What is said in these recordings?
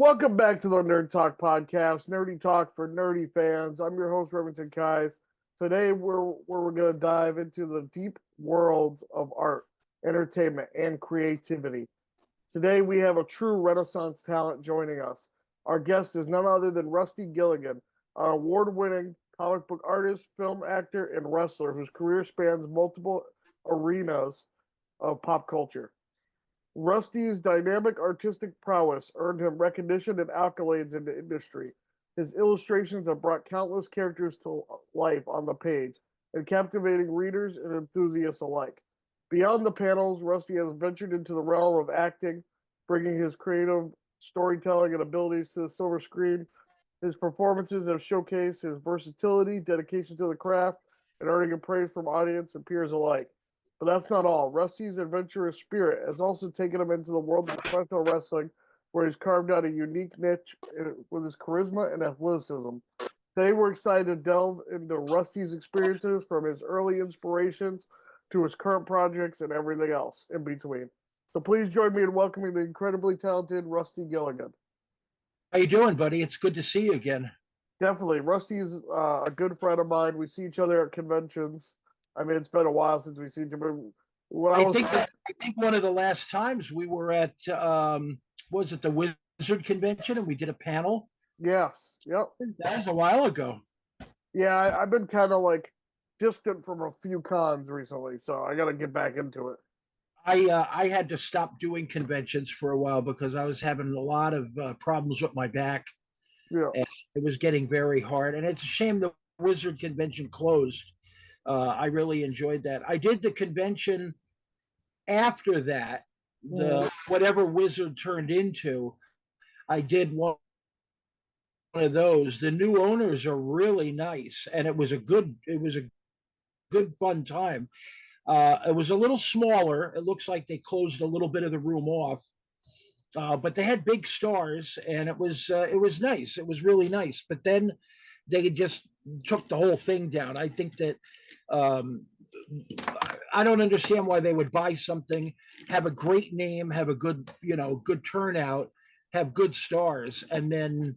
Welcome back to the Nerd Talk podcast, nerdy talk for nerdy fans. I'm your host, Remington Keyes. Today, we're going to dive into the deep worlds of art, entertainment, and creativity. Today, we have a true Renaissance talent joining us. Our guest is none other than Rusty Gilligan, an award-winning comic book artist, film actor, and wrestler whose career spans multiple arenas of pop culture. Rusty's dynamic artistic prowess earned him recognition and accolades in the industry. His illustrations have brought countless characters to life on the page and captivating readers and enthusiasts alike. Beyond the panels, Rusty has ventured into the realm of acting, bringing his creative storytelling and abilities to the silver screen. His performances have showcased his versatility, dedication to the craft, and earning praise from audience and peers alike. But that's not all. Rusty's adventurous spirit has also taken him into the world of professional wrestling, where he's carved out a unique niche with his charisma and athleticism. Today, we're excited to delve into Rusty's experiences from his early inspirations to his current projects and everything else in between. So please join me in welcoming the incredibly talented Rusty Gilligan. How you doing, buddy? It's good to see you again. Definitely. Rusty's a good friend of mine. We see each other at conventions. I mean, it's been a while since we've seen each other. I think one of the last times we were at was it the Wizard Convention and we did a panel? Yes. Yep. That was a while ago. Yeah, I've been kind of like distant from a few cons recently, so I got to get back into it. I had to stop doing conventions for a while because I was having a lot of problems with my back. Yeah. And it was getting very hard, and it's a shame the Wizard Convention closed. I really enjoyed that. I did the convention after that, whatever Wizard turned into. I did one of those. The new owners are really nice, and it was a good fun time. It was a little smaller. It looks like they closed a little bit of the room off, but they had big stars, and it was nice. It was really nice. But then they just took the whole thing down. I think that I don't understand why they would buy something, have a great name, have a good turnout, have good stars, and then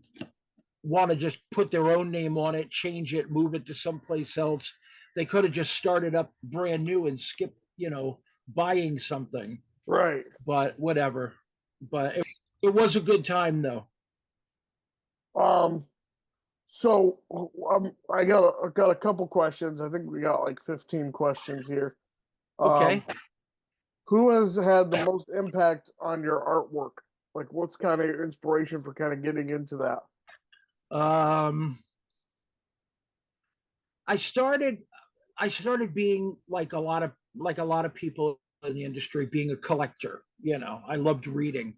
want to just put their own name on it, change it, move it to someplace else. They could have just started up brand new and skipped, buying something. Right. But whatever. But it was a good time, though. So I got a couple questions. I think we got like 15 questions here. Okay. Who has had the most impact on your artwork? Like, what's kind of your inspiration for kind of getting into that? I started being like a lot of people in the industry, being a collector. I loved reading.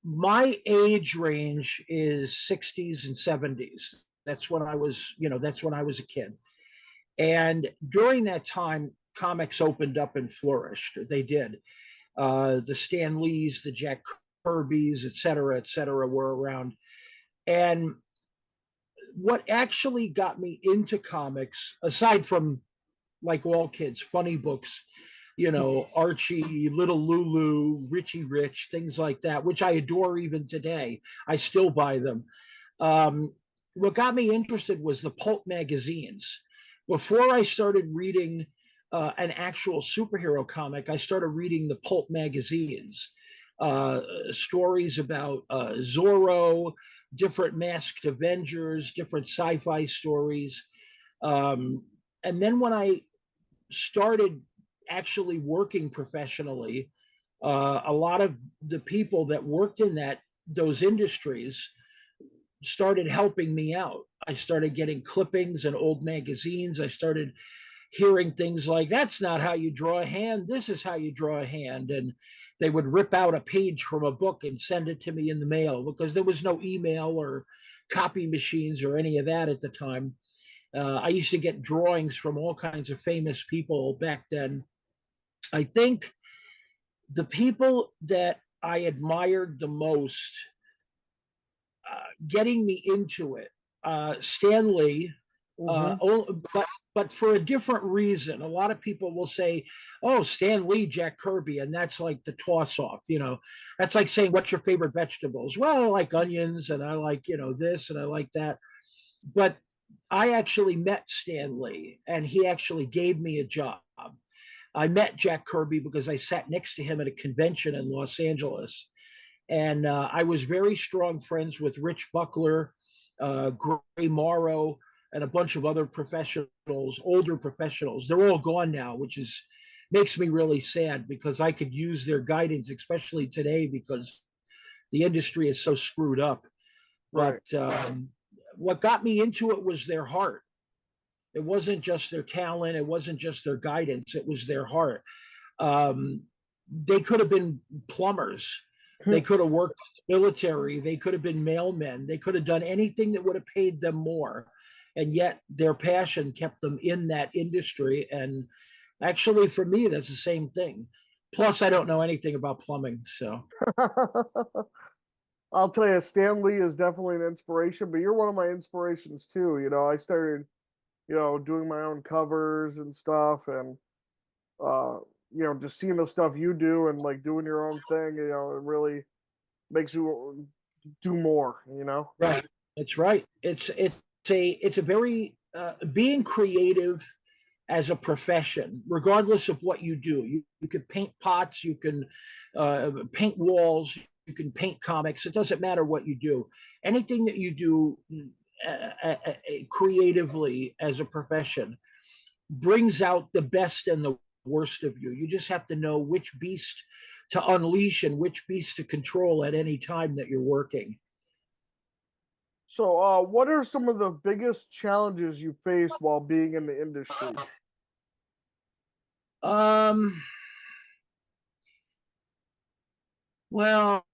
My age range is 60s and 70s. That's when I was a kid. And during that time, comics opened up and flourished. They did. The Stan Lees, the Jack Kirby's, et cetera, were around. And what actually got me into comics, aside from, like all kids, funny books, Archie, Little Lulu, Richie Rich, things like that, which I adore even today. I still buy them. What got me interested was the pulp magazines. Before I started reading an actual superhero comic, I started reading the pulp magazines, stories about Zorro, different masked Avengers, different sci-fi stories. And then when I started actually working professionally, a lot of the people that worked in those industries started helping me out. I started getting clippings and old magazines. I started hearing things like, that's not how you draw a hand, this is how you draw a hand. And they would rip out a page from a book and send it to me in the mail, because there was no email or copy machines or any of that at the time. I used to get drawings from all kinds of famous people back then. I think the people that I admired the most, getting me into it, Stan Lee, but but for a different reason. A lot of people will say, "Oh, Stan Lee, Jack Kirby," and that's like the toss off. That's like saying, "What's your favorite vegetables?" Well, I like onions, and I like this, and I like that. But I actually met Stan Lee, and he actually gave me a job. I met Jack Kirby because I sat next to him at a convention in Los Angeles, and I was very strong friends with Rich Buckler, Gray Morrow, and a bunch of other professionals, older professionals. They're all gone now, which makes me really sad because I could use their guidance, especially today, because the industry is so screwed up. Right. But what got me into it was their heart. It wasn't just their talent. It wasn't just their guidance. It was their heart. They could have been plumbers. They could have worked in the military. They could have been mailmen. They could have done anything that would have paid them more. And yet their passion kept them in that industry. And actually, for me, that's the same thing. Plus, I don't know anything about plumbing. So, I'll tell you, Stan Lee is definitely an inspiration, but you're one of my inspirations too. I started, doing my own covers and stuff, and uh, just seeing the stuff you do and like doing your own thing, it really makes you do more. right. It's right. It's a very being creative as a profession, regardless of what you do. You could paint pots, you can paint walls, you can paint comics. It doesn't matter what you do. Anything that you do creatively as a profession brings out the best and the worst of you. You just have to know which beast to unleash and which beast to control at any time that you're working. So, what are some of the biggest challenges you face while being in the industry? Um, well,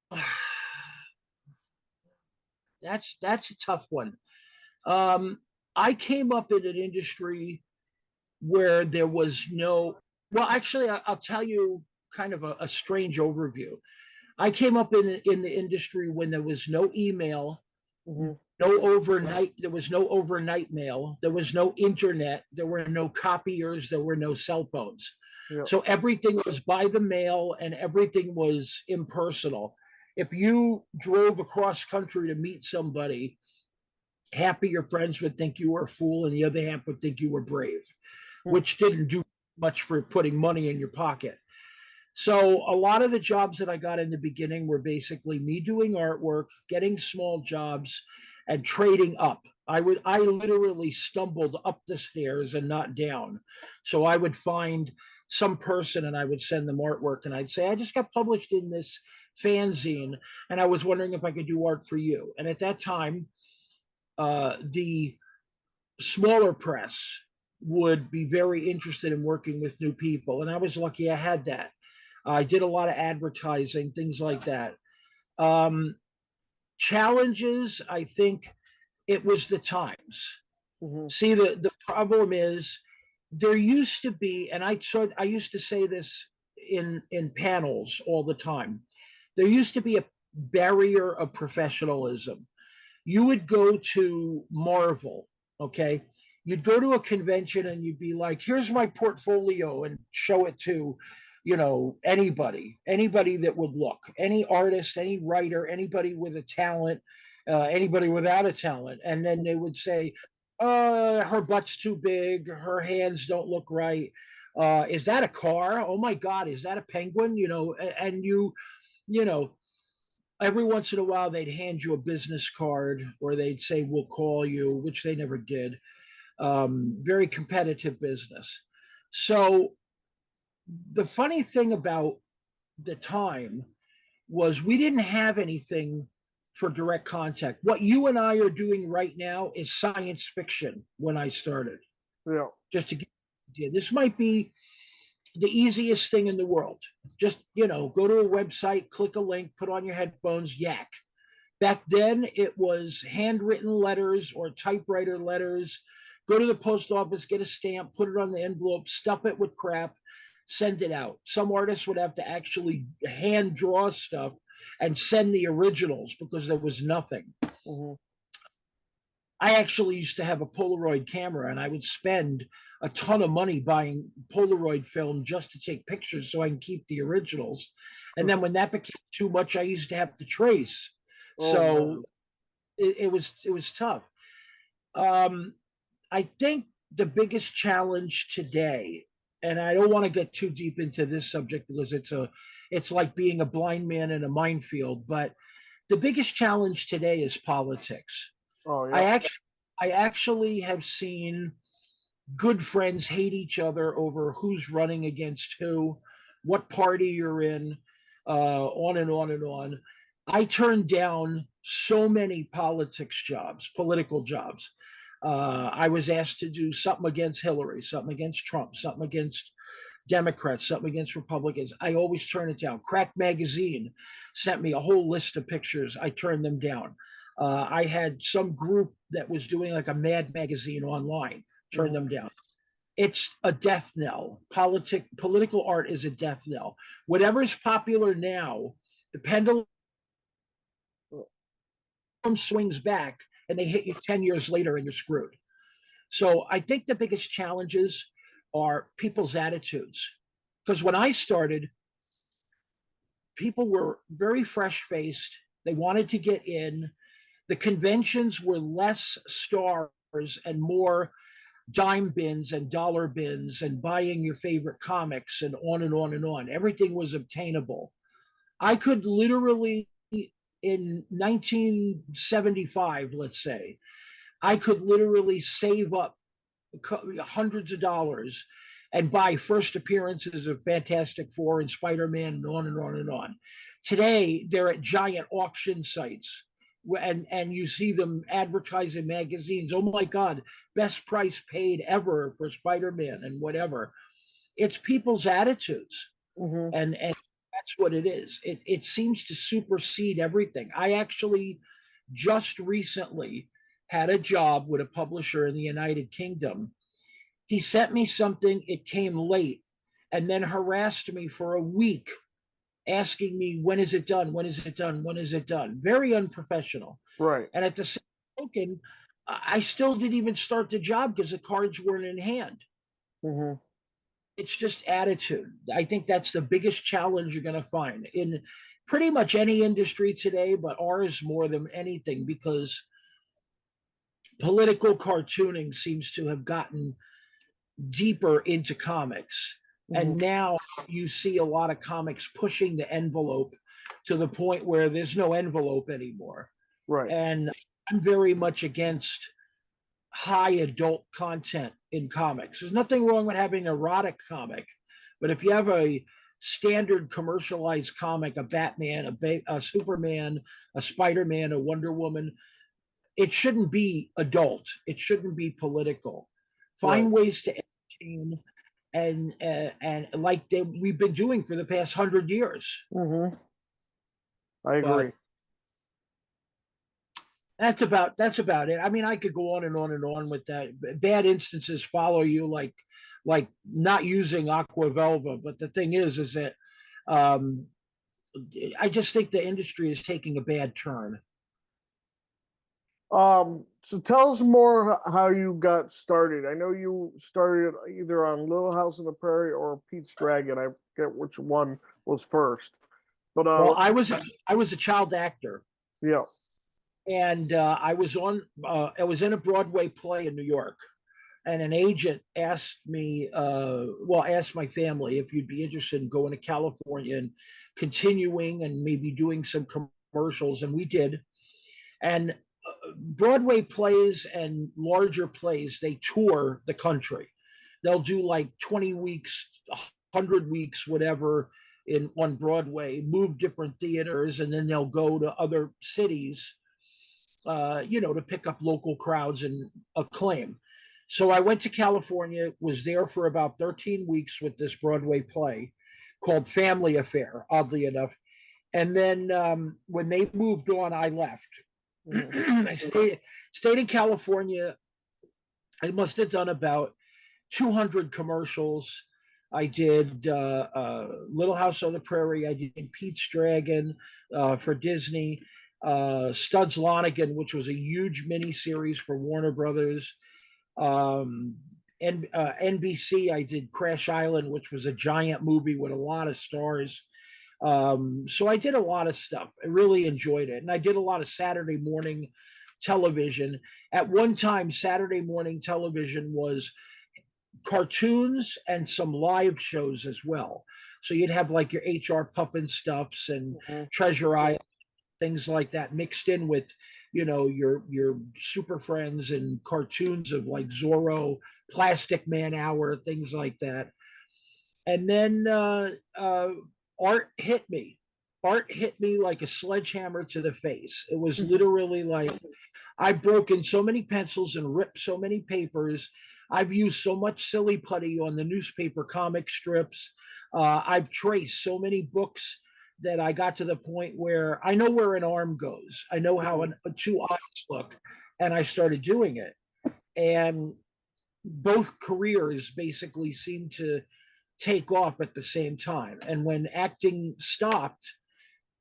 that's a tough one. Um, I came up in an industry where there was no, well, actually, I'll tell you kind of a strange overview. I came up in the industry when there was no email, Hmm. there was no overnight mail, there was no internet, there were no copiers, there were no cell phones. Yeah. So everything was by the mail and everything was impersonal. If you drove across country to meet somebody, half of your friends would think you were a fool and the other half would think you were brave, which didn't do much for putting money in your pocket. So a lot of the jobs that I got in the beginning were basically me doing artwork, getting small jobs, and trading up. I literally stumbled up the stairs and not down. So I would find some person and I would send them artwork and I'd say, I just got published in this fanzine and I was wondering if I could do art for you. And at that time, the smaller press would be very interested in working with new people. And I was lucky I had that. I did a lot of advertising, things like that. Um, Challenges, I think it was the times. Hmm. See, the problem is there used to be, and I used to say this in panels all the time. There used to be a barrier of professionalism. You would go to Marvel, okay? You'd go to a convention and you'd be like, here's my portfolio and show it to, anybody that would look, any artist, any writer, anybody with a talent, anybody without a talent. And then they would say, her butt's too big, her hands don't look right. Is that a car? Oh my God, is that a penguin? And you know, every once in a while they'd hand you a business card or they'd say we'll call you, which they never did. Very competitive business. So the funny thing about the time was we didn't have anything for direct contact. What you and I are doing right now is science fiction when I started. Yeah. Just to get you, this might be the easiest thing in the world. Just, go to a website, click a link, put on your headphones, yak. Back then, it was handwritten letters or typewriter letters. Go to the post office, get a stamp, put it on the envelope, stuff it with crap, send it out. Some artists would have to actually hand draw stuff and send the originals because there was nothing. Hmm. I actually used to have a Polaroid camera, and I would spend a ton of money buying Polaroid film just to take pictures so I can keep the originals. And then when that became too much, I used to have to trace. Oh So man. it was tough. Um, I think the biggest challenge today, and I don't want to get too deep into this subject because it's like being a blind man in a minefield, but the biggest challenge today is politics. Oh I yeah. actually I actually have seen good friends hate each other over who's running against who, what party you're in, on and on and on. I turned down so many political jobs. I was asked to do something against Hillary, something against Trump, something against Democrats, something against Republicans. I always turn it down. Crack Magazine sent me a whole list of pictures. I turned them down. I had some group that was doing like a Mad magazine online, turned Mhm. them down. It's a death knell. Political art is a death knell. Whatever's popular now, the pendulum swings back and they hit you 10 years later and you're screwed. So I think the biggest challenges are people's attitudes. Because when I started, people were very fresh faced. They wanted to get in. The conventions were less stars and more dime bins and dollar bins and buying your favorite comics and on and on and on. Everything was obtainable. I could literally, in 1975, let's say, I could literally save up hundreds of dollars and buy first appearances of Fantastic Four and Spider-Man and on and on and on. Today, they're at giant auction sites and you see them advertising magazines. Oh my God, best price paid ever for Spider-Man and whatever. It's people's attitudes. Mhm. And that's what it is. It seems to supersede everything. I actually just recently had a job with a publisher in the United Kingdom. He sent me something, it came late, and then harassed me for a week, asking me, when is it done? When is it done? When is it done? Very unprofessional. Right. And at the same token, I still didn't even start the job because the cards weren't in hand. Mhm. It's just attitude. I think that's the biggest challenge you're going to find in pretty much any industry today, but ours more than anything, because political cartooning seems to have gotten deeper into comics. Mhm. And now you see a lot of comics pushing the envelope to the point where there's no envelope anymore. Right. And I'm very much against high adult content in comics. There's nothing wrong with having an erotic comic, but if you have a standard commercialized comic, a Batman, a Superman, a Spider-Man, a Wonder Woman, it shouldn't be adult. It shouldn't be political. Right. Find ways to entertain and like we've been doing for the past 100 years. Mhm. I agree. But that's about it. I mean, I could go on and on and on with that. Bad instances follow you, like not using aqua velva. But the thing is that um, I just think the industry is taking a bad turn. So tell us more how you got started. I know you started either on Little House on the Prairie or Pete's Dragon. I forget which one was first. But Well, I was a child actor, yeah. and I was in a Broadway play in New York, and an agent asked me, asked my family if you'd be interested in going to California and continuing and maybe doing some commercials, and we did. And Broadway plays and larger plays, they tour the country. They'll do like 20 weeks, 100 weeks, whatever, in on Broadway, move different theaters, and then they'll go to other cities, to pick up local crowds and acclaim. So I went to California, was there for about 13 weeks with this Broadway play called Family Affair, oddly enough. And then when they moved on, I left. Mhm. I stayed in California. I must have done about 200 commercials. I did Little House on the Prairie. I did Pete's Dragon for Disney. Studs Lonigan, which was a huge miniseries for Warner Brothers. Um, and NBC, I did Crash Island, which was a giant movie with a lot of stars. So I did a lot of stuff. I really enjoyed it. And I did a lot of Saturday morning television. At one time, Saturday morning television was cartoons and some live shows as well. So you'd have like your HR Puffin stuffs and Treasure Island, things like that, mixed in with, your Super Friends and cartoons of like Zorro, Plastic Man Hour, things like that. And then art hit me. Art hit me like a sledgehammer to the face. It was literally like I've broken so many pencils and ripped so many papers. I've used so much silly putty on the newspaper comic strips. I've traced so many books that I got to the point where I know where an arm goes. I know how two eyes look. And I started doing it. And both careers basically seemed to take off at the same time. And when acting stopped,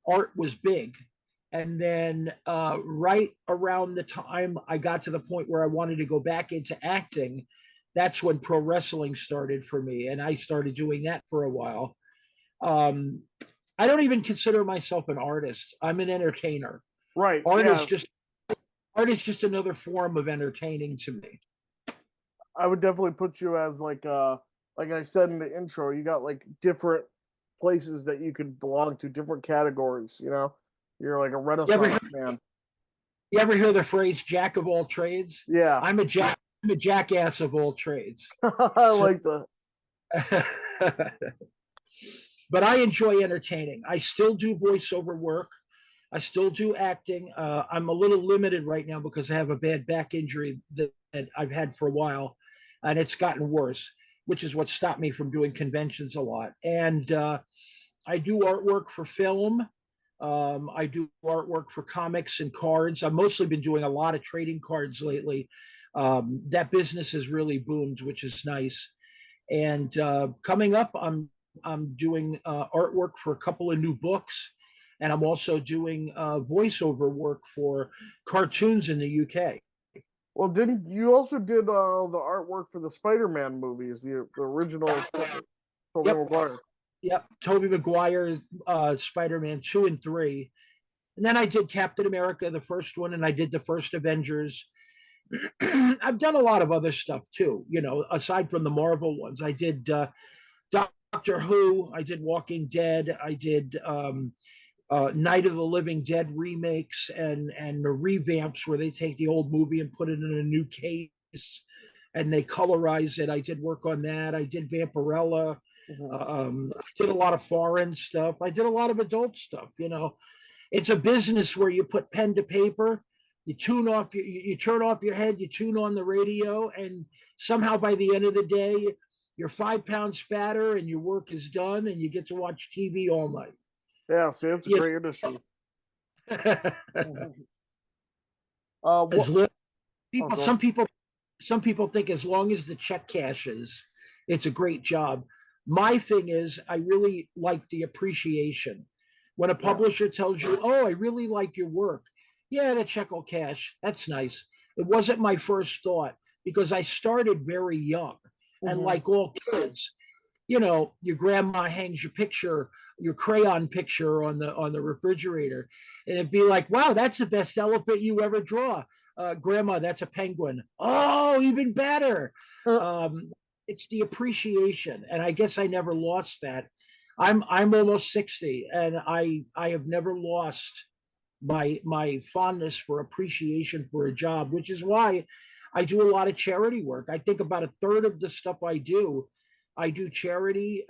art was big. And then right around the time I got to the point where I wanted to go back into acting, that's when pro wrestling started for me. And I started doing that for a while. I don't even consider myself an artist. I'm an entertainer. Right. Art is just another form of entertaining to me. I would definitely put you as like I said in the intro, you got like different places that you could belong to, different categories, You're like a Renaissance man. You ever hear the phrase "jack of all trades"? Yeah, I'm a jackass of all trades. I like that. But I enjoy entertaining. I still do voiceover work. I still do acting. I'm a little limited right now because I have a bad back injury that I've had for a while, and it's gotten worse, which is what stopped me from doing conventions a lot. And I do artwork for film. I do artwork for comics and cards. I've mostly been doing a lot of trading cards lately. That business has really boomed, which is nice. And coming up, I'm doing artwork for a couple of new books, and I'm also doing voiceover work for cartoons in the UK. Well, didn't you also did the artwork for the Spider-Man movies, the original Tobey Maguire? Yep, Tobey Maguire, Spider-Man 2 and 3. And then I did Captain America, the first one, and I did the first Avengers. I've done a lot of other stuff too, aside from the Marvel ones. I did Doctor Who, I did Walking Dead, I did Night of the Living Dead remakes and the revamps where they take the old movie and put it in a new case and they colorize it. I did work on that. I did Vampirella. I did a lot of foreign stuff. I did a lot of adult stuff. It's a business where you put pen to paper, you turn off your head, you tune on the radio, and somehow by the end of the day, you're 5 pounds fatter and your work is done and you get to watch TV all night. Yeah, see, it's a great industry. Some people think as long as the check cashes, it's a great job. My thing is, I really like the appreciation. When a publisher tells you, "Oh, I really like your work," yeah, the check will cash. That's nice. It wasn't my first thought because I started very young, and like all kids, your grandma hangs your crayon picture on the refrigerator, and it'd be like, "Wow, that's the best elephant you ever draw." Grandma, that's a penguin. Oh, even better. It's the appreciation, and I guess I never lost that. I'm almost 60, and I have never lost my fondness for appreciation for a job, which is why I do a lot of charity work. I think about a third of the stuff I do charity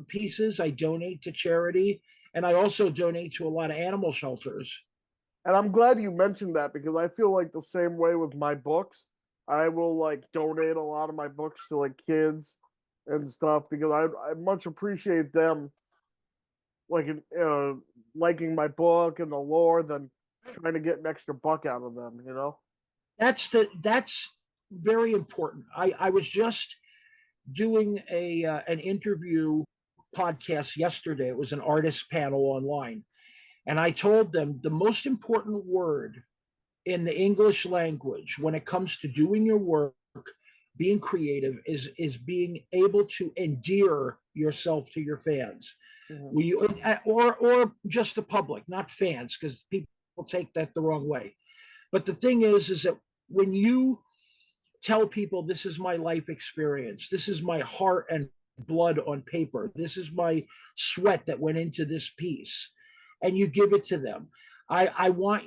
pieces. I donate to charity, and I also donate to a lot of animal shelters. And I'm glad you mentioned that because I feel like the same way with my books. I will like donate a lot of my books to like kids and stuff because I much appreciate them like liking my book and the lore than trying to get an extra buck out of them, That's very important. I was just doing an interview podcast yesterday. It was an artist panel online, And I told them the most important word in the English language when it comes to doing your work, being creative, is being able to endear yourself to your fans. Mhm. We or just the public, not fans, because people take that the wrong way. But the thing is that when you tell people this is my life experience, this is my heart and blood on paper, this is my sweat that went into this piece, and you give it to them. I want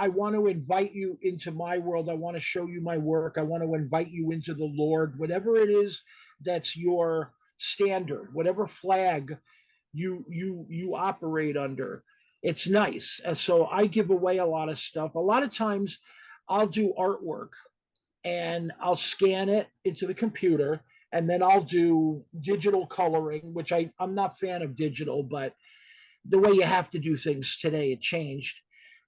I want to invite you into my world. I want to show you my work. I want to invite you into the Lord, whatever it is that's your standard, whatever flag you operate under. It's nice. So I give away a lot of stuff. A lot of times I'll do artwork and I'll scan it into the computer, and then I'll do digital coloring, which I'm not a fan of digital, but the way you have to do things today, it changed.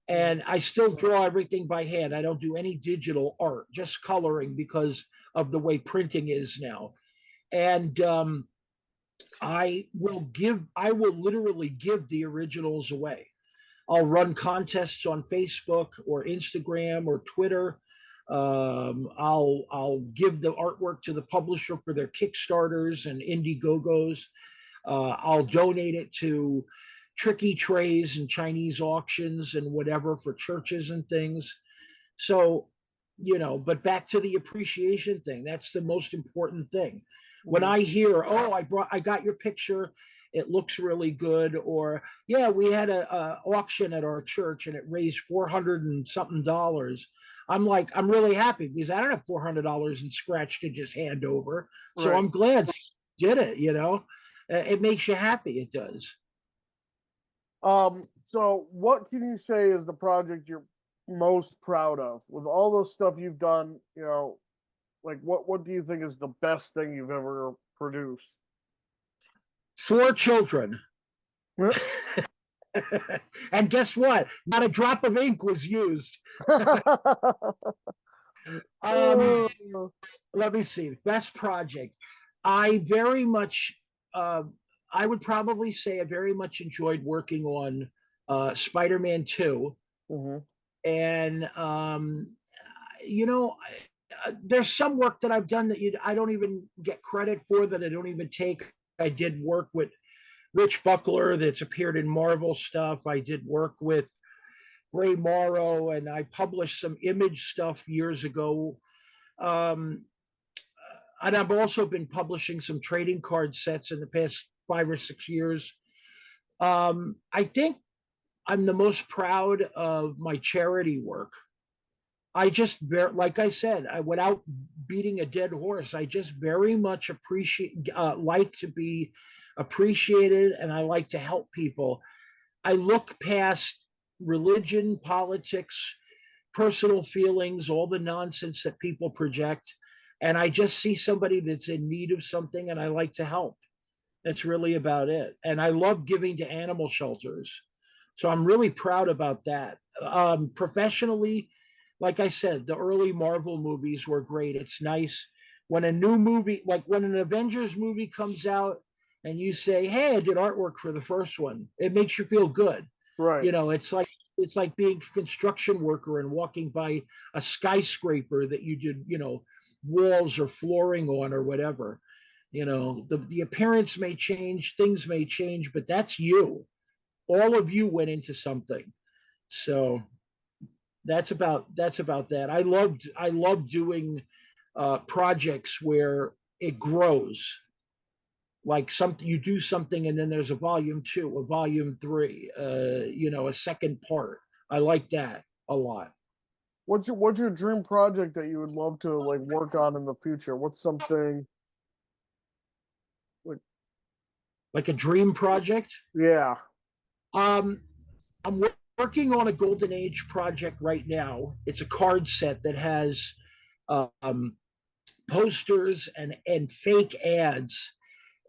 And I still draw everything by hand. I don't do any digital art, just coloring because of the way printing is now. And I will literally give the originals away. I'll run contests on Facebook or Instagram or Twitter. I'll give the artwork to the publisher for their Kickstarters and Indiegogos. I'll donate it to tricky trays and Chinese auctions and whatever for churches and things. So, but back to the appreciation thing. That's the most important thing. When I hear, oh, I got your picture, it looks really good, or yeah, we had a auction at our church and it raised $400 and something dollars. I'm like, I'm really happy because I don't have $400 in scratch to just hand over. So Right. I'm glad did it. It makes you happy. It does. So what can you say is the project you're most proud of with all those stuff you've done? Like what do you think is the best thing you've ever produced? 4 children. And guess what? Not a drop of ink was used. Oh, Let me see. Best project. I very much, I would probably say I very much enjoyed working on Spider-Man 2. mhm, And, there's some work that I've done that I don't even get credit for, that I don't even take. I did work with Rich Buckler that's appeared in Marvel stuff. I did work with Gray Morrow, and I published some image stuff years ago. Um, and I've also been publishing some trading card sets in the past 5 or 6 years. I think I'm the most proud of my charity work. I just like I said, without beating a dead horse, I just very much like to be appreciated, and I like to help people. I look past religion, politics, personal feelings, all the nonsense that people project, and I just see somebody that's in need of something, and I like to help. That's really about it. And I love giving to animal shelters. So I'm really proud about that. Professionally, like I said, the early Marvel movies were great. It's nice when a new movie, like when an Avengers movie comes out and you say, "Hey, I did artwork for the first one." It makes you feel good. right. It's like being a construction worker and walking by a skyscraper that you did, walls or flooring on or whatever. The appearance may change, things may change, but that's you. All of you went into something. So that's about that. I love doing projects where it grows. Like something you do something and then there's a volume 2, a volume 3, a second part. I like that a lot. What's your dream project that you would love to like work on in the future? What's something like Like a dream project. yeah. Um, I'm working on a golden age project right now. It's a card set that has um, posters and fake ads.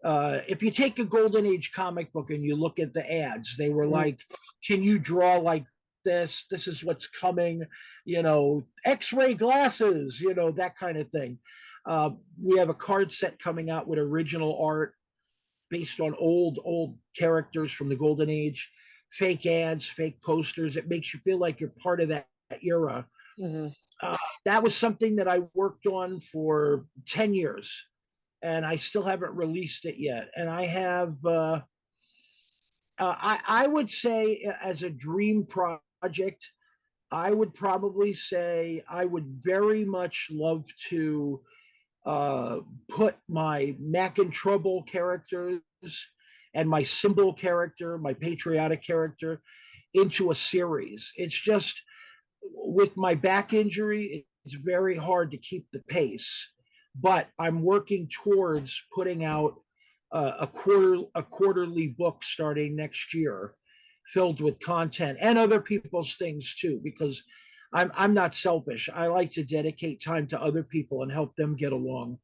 If you take a golden age comic book and you look at the ads, they were Mhm. like, "Can you draw like this? This is what's coming." X-ray glasses, that kind of thing. We have a card set coming out with original art based on old characters from the golden age. fake ads, fake posters. It makes you feel like you're part of that era. Mm-hmm. That was something that I worked on for 10 years, and I still haven't released it yet. And I have, I would say, as a dream project, I would probably say I would very much love to put my Mac and Trouble characters and my symbol character, my patriotic character, into a series. It's just with my back injury, it's very hard to keep the pace. But I'm working towards putting out a quarterly book starting next year, filled with content and other people's things too, because I'm not selfish. I like to dedicate time to other people and help them get along.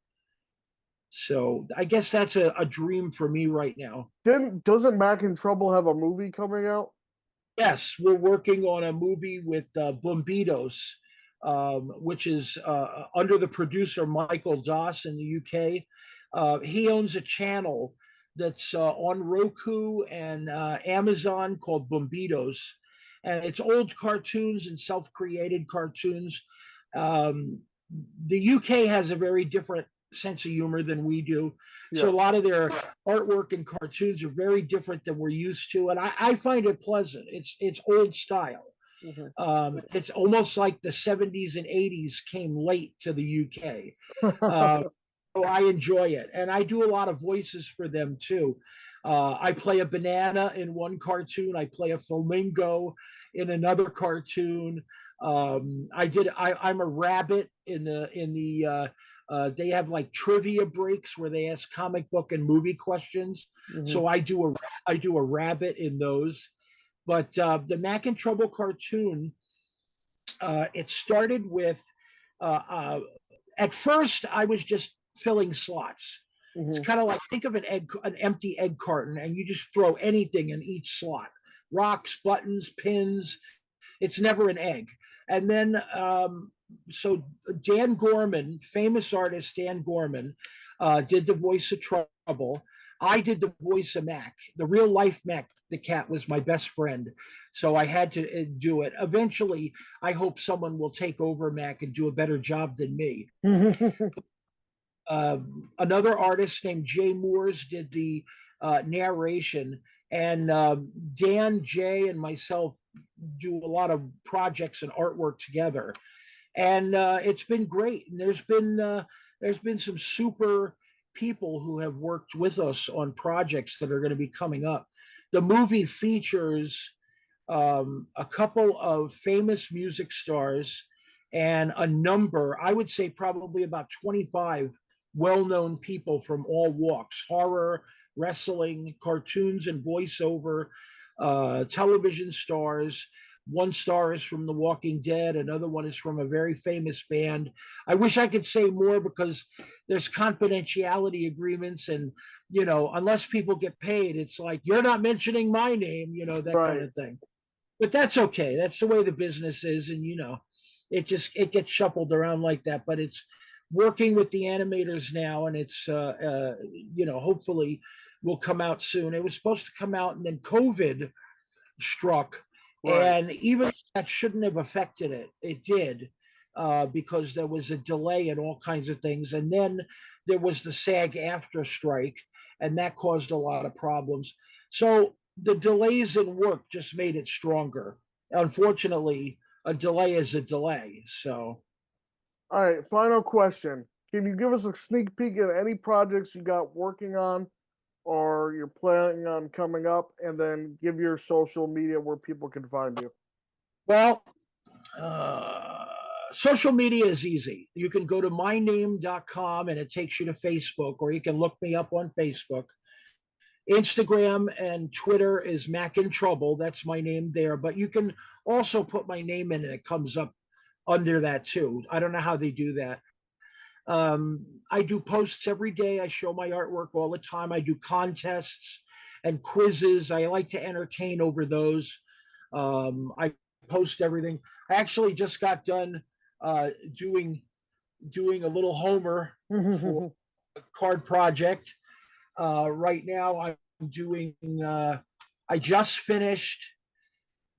So I guess that's a dream for me right now. Doesn't Mac in Trouble have a movie coming out? Yes, we're working on a movie with Bombitos, which is under the producer Michael Doss in the UK. He owns a channel that's on Roku and Amazon called Bombitos, and it's old cartoons and self-created cartoons. Um, the UK has a very different sense of humor than we do. So a Yeah. lot of their artwork and cartoons are very different than we're used to, and I find it pleasant. It's old style. It's almost like the 70s and 80s came late to the UK. Mm-hmm. Uh, so I enjoy it, and I do a lot of voices for them too. I play a banana in one cartoon. I play a flamingo in another cartoon. I'm a rabbit in the. They have like trivia breaks where they ask comic book and movie questions. So I do a rabbit in those. But the Mac and Trouble cartoon, it started with at first I was just filling slots. It's Mm-hmm. kind of like think of an empty egg carton, and you just throw anything in each slot: rocks, buttons, pins. It's never an egg. And then, so Dan Gorman, famous artist Dan Gorman, did the voice of Trouble. I did the voice of Mac. The real life Mac, the cat, was my best friend. So I had to do it. Eventually, I hope someone will take over Mac and do a better job than me. Another artist named Jay Moores did the narration, and Dan, Jay, and myself do a lot of projects and artwork together, and it's been great. And there's been some super people who have worked with us on projects that are going to be coming up. The movie features a couple of famous music stars and a number, I would say probably about 25 well-known people from all walks: horror, wrestling, cartoons and voiceover, television stars. One star is from The Walking Dead. Another one is from a very famous band. I wish I could say more because there's confidentiality agreements, and unless people get paid, it's like you're not mentioning my name, that kind Right. of thing. But that's okay. That's the way the business is, and it gets shuffled around like that. But it's working with the animators now, and it's hopefully will come out soon. It was supposed to come out, and then COVID struck, Right. and even that shouldn't have affected it. It did, because there was a delay in all kinds of things, and then there was the SAG after strike, and that caused a lot of problems. So the delays in work just made it stronger. Unfortunately, a delay is a delay. So All right, final question. Can you give us a sneak peek at any projects you got working on or you're planning on coming up, and then give your social media where people can find you? well, uh, social media is easy. You can go to myname.com and it takes you to Facebook, or you can look me up on Facebook. Instagram and Twitter is Mac in Trouble. That's my name there. But you can also put my name in and it comes up under that too. I don't know how they do that. I do posts every day. I show my artwork all the time. I do contests and quizzes. I like to entertain over those. I post everything. I actually just got done uh, doing doing a little Homer for a card project. Right now, I'm doing. I just finished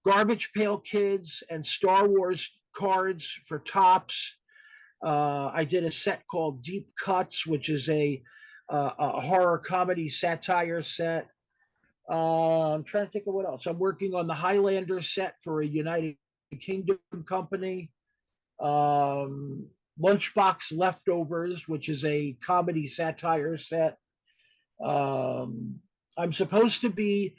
Garbage Pail Kids and Star Wars cards for Tops. I did a set called Deep Cuts, which is a horror comedy satire set. I'm trying to think of what else. I'm working on the Highlander set for a United Kingdom company. Lunchbox Leftovers, which is a comedy satire set. I'm supposed to be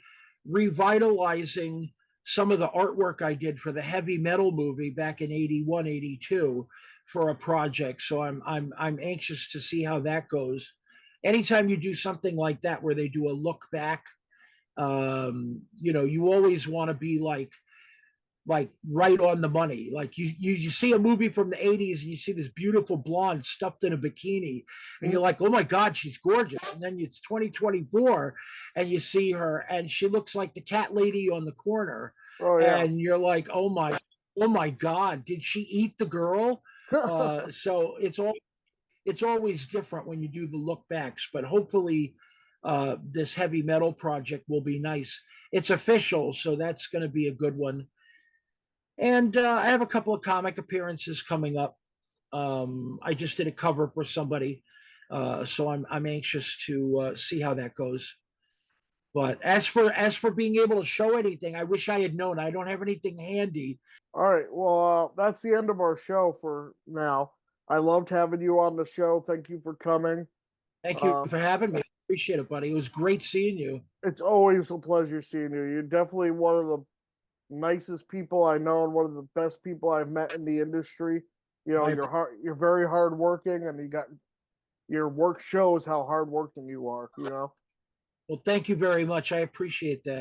revitalizing some of the artwork I did for the heavy metal movie back in 81, 82 for a project. So I'm anxious to see how that goes. Anytime you do something like that where they do a look back, you always want to be like right on the money. Like you see a movie from the 80s and you see this beautiful blonde stuffed in a bikini and you're like, oh my God, she's gorgeous. And then it's 2024 and you see her and she looks like the cat lady on the corner. Oh yeah. And you're like, oh my God, did she eat the girl? So it's always different when you do the look backs, but hopefully this heavy metal project will be nice. It's official, so that's going to be a good one. And I have a couple of comic appearances coming up. I just did a cover for somebody, so I'm anxious to see how that goes. But as for being able to show anything, I wish I had known. I don't have anything handy. All right. Well, that's the end of our show for now. I loved having you on the show. Thank you for coming. Thank you for having me. Appreciate it, buddy. It was great seeing you. It's always a pleasure seeing you. You're definitely one of the nicest people I know and one of the best people I've met in the industry. You're very hardworking, and your work shows how hardworking you are. Well, thank you very much. I appreciate that.